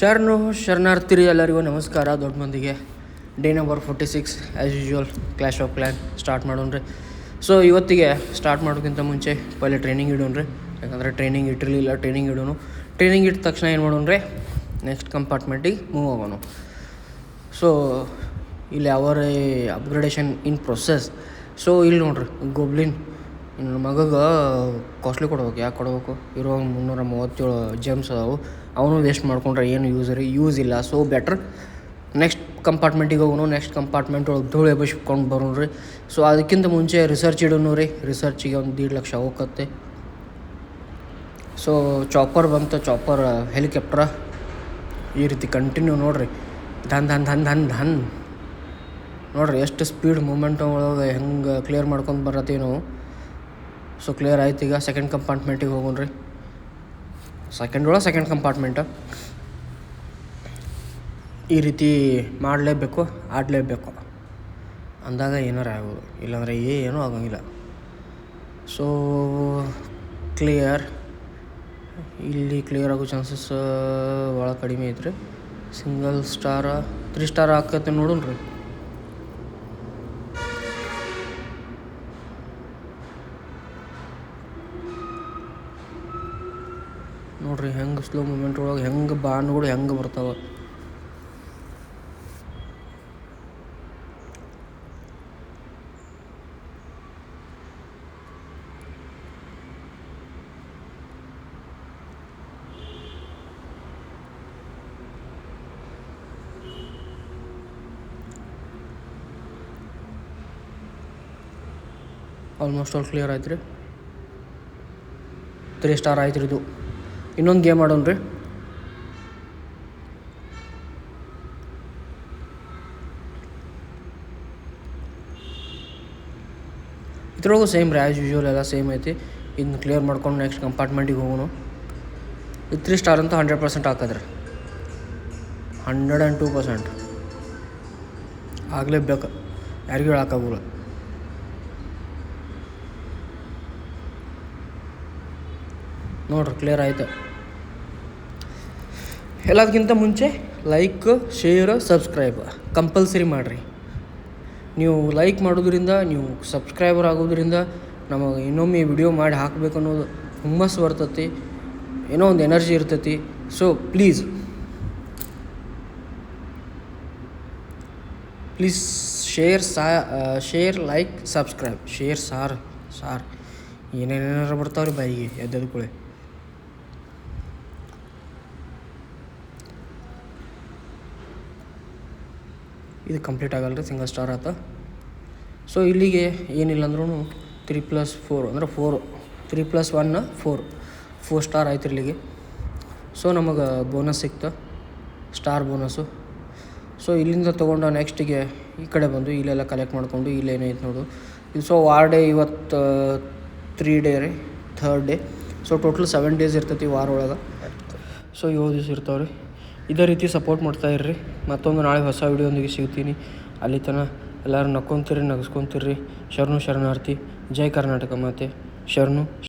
ಶರಣಾರ್ಥಿರಿ ಎಲ್ಲರಿಗೂ ನಮಸ್ಕಾರ. ದೊಡ್ಡ ಮಂದಿಗೆ day number 46 as usual clash of clan start ಮಾಡೋಣ್ರಿ. ಸೊ ಇವತ್ತಿಗೆ ಸ್ಟಾರ್ಟ್ ಮಾಡೋಕ್ಕಿಂತ ಮುಂಚೆ ಪहिले ಟ್ರೈನಿಂಗ್ ಇಡೋಣ್ರಿ. ಯಾಕಂದರೆ ಟ್ರೈನಿಂಗ್ ಇಟ್ಟಿರಲಿಲ್ಲ, ಟ್ರೈನಿಂಗ್ ಇಡೋನು. ಟ್ರೈನಿಂಗ್ ಇಟ್ಟ ತಕ್ಷಣ ಏನು ಮಾಡೋಣ್ರಿ, ನೆಕ್ಸ್ಟ್ ಕಂಪಾರ್ಟ್ಮೆಂಟಿಗೆ ಮೂವ್ ಆಗೋಣ. ಸೊ ಇಲ್ಲಿ ಅವರೇ ಅಪ್ಗ್ರೇಡೇಷನ್ ಇನ್ ಪ್ರೊಸೆಸ್. ಸೊ ಇಲ್ಲಿ ನೋಡ್ರಿ, ಗೋಬ್ಲಿನ್ ನನ್ನ ಮಗಗೆ ಕಾಸ್ಟ್ಲಿ ಕೊಡ್ಬೇಕು. ಯಾಕೆ ಕೊಡ್ಬೇಕು? ಇರೋ 337 ಜೆಮ್ಸ್ ಅದಾವು, ಅವನು ವೇಸ್ಟ್ ಮಾಡ್ಕೊಂಡ್ರೆ ಏನು ಯೂಸ್ ಇಲ್ಲ. ಸೊ ಬೆಟ್ರ್ ನೆಕ್ಸ್ಟ್ ಕಂಪಾರ್ಟ್ಮೆಂಟಿಗೆ ಹೋಗೋನು. ನೆಕ್ಸ್ಟ್ ಕಂಪಾರ್ಟ್ಮೆಂಟ್ ಒಳಗೆ ಧೂಳು ಎಬ್ಬಿಸ್ಕೊಂಡು ಬರೋಣ ರೀ. ಸೊ ಅದಕ್ಕಿಂತ ಮುಂಚೆ ರಿಸರ್ಚ್ ಇಡೋನು ರೀ. ರಿಸರ್ಚಿಗೆ ಒಂದು 1.5 ಲಕ್ಷ ಹೋಗತ್ತೆ. ಸೊ ಚಾಪರ್ ಬಂತು, ಚಾಪರ್ ಹೆಲಿಕಾಪ್ಟ್ರ ಈ ರೀತಿ ಕಂಟಿನ್ಯೂ ನೋಡಿರಿ, ಧನ್ ಧನ್ ಧನ್ ಧನ್ ಧನ್ ನೋಡಿರಿ ಎಷ್ಟು ಸ್ಪೀಡ್ ಮೂಮೆಂಟ್ ಒಳಗೆ ಹೆಂಗೆ ಕ್ಲಿಯರ್ ಮಾಡ್ಕೊಂಡು ಬರತ್ತೀವಿ ನಾವು. ಸೊ ಕ್ಲಿಯರ್ ಆಯ್ತು. ಈಗ ಸೆಕೆಂಡ್ ಕಂಪಾರ್ಟ್ಮೆಂಟಿಗೆ ಹೋಗೋಣ ರೀ. ಸೆಕೆಂಡ್ ಕಂಪಾರ್ಟ್ಮೆಂಟ್ ಈ ರೀತಿ ಮಾಡಲೇಬೇಕು, ಆಡಲೇಬೇಕು ಅಂದಾಗ ಏನಾರು ಆಗೋದು, ಇಲ್ಲಾಂದರೆ ಏನೂ ಆಗೋಂಗಿಲ್ಲ. ಸೊ ಇಲ್ಲಿ ಕ್ಲಿಯರ್ ಆಗೋ ಚಾನ್ಸಸ್ ಭಾಳ ಕಡಿಮೆ ಐತ್ರಿ. ಸಿಂಗಲ್ ಸ್ಟಾರ 3 ಸ್ಟಾರ್ ಹಾಕತ್ತೆ ನೋಡೋಣ ರೀ. ನೋಡ್ರಿ ಹೆಂಗೆ ಸ್ಲೋ ಮೂಮೆಂಟ್ ಒಳಗೆ ಹೆಂಗೆ ಬಾಣಗಳು ಹೆಂಗೆ ಬರ್ತಾವೆ. ಆಲ್ಮೋಸ್ಟ್ ಆಲ್ ಕ್ಲಿಯರ್ ಆಯ್ತು ರೀ. 3 ಸ್ಟಾರ್ ಆಯ್ತು ರೀ. ಇದು ಇನ್ನೊಂದು ಗೇಮ್ ಆಡೋಣ ರೀ. ಇದ್ರೊಳಗೂ ಸೇಮ್ ರೀ, ಆ್ಯಸ್ ಯೂಶ್ವಲ್ ಎಲ್ಲ ಸೇಮ್ ಐತಿ. ಇನ್ನು ಕ್ಲಿಯರ್ ಮಾಡ್ಕೊಂಡು ನೆಕ್ಸ್ಟ್ ಕಂಪಾರ್ಟ್ಮೆಂಟಿಗೆ ಹೋಗೋಣ. ಇದು 3 ಸ್ಟಾರ್ ಅಂತೂ 100% ಹಾಕಿದ್ರಿ. 102% ಆಗಲೇಬೇಕು, ಯಾರಿಗೂ ಹೇಳೋಕ್ಕಾಗೋಲ್ಲ. ನೋಡ್ರಿ ಕ್ಲಿಯರ್ ಆಯ್ತು. ಎಲ್ಲದಕ್ಕಿಂತ ಮುಂಚೆ ಲೈಕ್, ಶೇರ್, ಸಬ್ಸ್ಕ್ರೈಬ್ ಕಂಪಲ್ಸರಿ ಮಾಡಿರಿ. ನೀವು ಲೈಕ್ ಮಾಡೋದ್ರಿಂದ, ನೀವು ಸಬ್ಸ್ಕ್ರೈಬರ್ ಆಗೋದ್ರಿಂದ ನಮಗೆ ಇನ್ನೊಮ್ಮೆ ವಿಡಿಯೋ ಮಾಡಿ ಹಾಕಬೇಕು ಅನ್ನೋದು ಹುಮ್ಮಸ್ಸು ಬರ್ತೈತಿ, ಏನೋ ಒಂದು ಎನರ್ಜಿ ಇರ್ತೈತಿ. So please share, like, subscribe. Share sir ಏನೇನಾರು ಬರ್ತಾವ್ರಿ ಬಾಯಿಗೆ ಎದ್ದದ್ಕೊಳ್ಳಿ. ಇದು ಕಂಪ್ಲೀಟ್ ಆಗಲ್ಲ ರೀ, ಸಿಂಗಲ್ ಸ್ಟಾರ್ ಆತ. ಸೊ ಇಲ್ಲಿಗೆ ಏನಿಲ್ಲ ಅಂದ್ರೂ 3+4 ಅಂದರೆ 4, 3+1 4 ಸ್ಟಾರ್ ಆಯ್ತು ಇಲ್ಲಿಗೆ. ಸೊ ನಮಗೆ ಬೋನಸ್ ಸಿಕ್ತು, ಸ್ಟಾರ್ ಬೋನಸ್ಸು. ಸೊ ಇಲ್ಲಿಂದ ತೊಗೊಂಡು ನೆಕ್ಸ್ಟಿಗೆ ಈ ಕಡೆ ಬಂದು ಇಲ್ಲೆಲ್ಲ ಕಲೆಕ್ಟ್ ಮಾಡಿಕೊಂಡು ಇಲ್ಲೇನೈತೆ ನೋಡು. ಇದು ಸೊ ವಾರ್ ಡೇ ಇವತ್ತು 3 ಡೇ ರೀ, 3rd day. So total 7 days ಇರ್ತೈತಿ ವಾರ ಒಳಗೆ. ಸೊ 7 ದಿವಸ ಇರ್ತಾವೆ ರೀ. ಇದೇ ರೀತಿ ಸಪೋರ್ಟ್ ಮಾಡ್ತಾಯಿರ್ರಿ. ಮತ್ತೊಂದು ನಾಳೆ ಹೊಸ ವಿಡಿಯೋದೊಂದಿಗೆ ಸಿಗ್ತೀನಿ. ಅಲ್ಲಿ ತನಕ ಎಲ್ಲರೂ ನಕ್ಕೊಂತಿರಿ, ನಗಿಸ್ಕೊಂತಿರ್ರಿ. ಶರಣಾರ್ಥಿ. ಜೈ ಕರ್ನಾಟಕ ಮಾತೆ. ಶರಣು.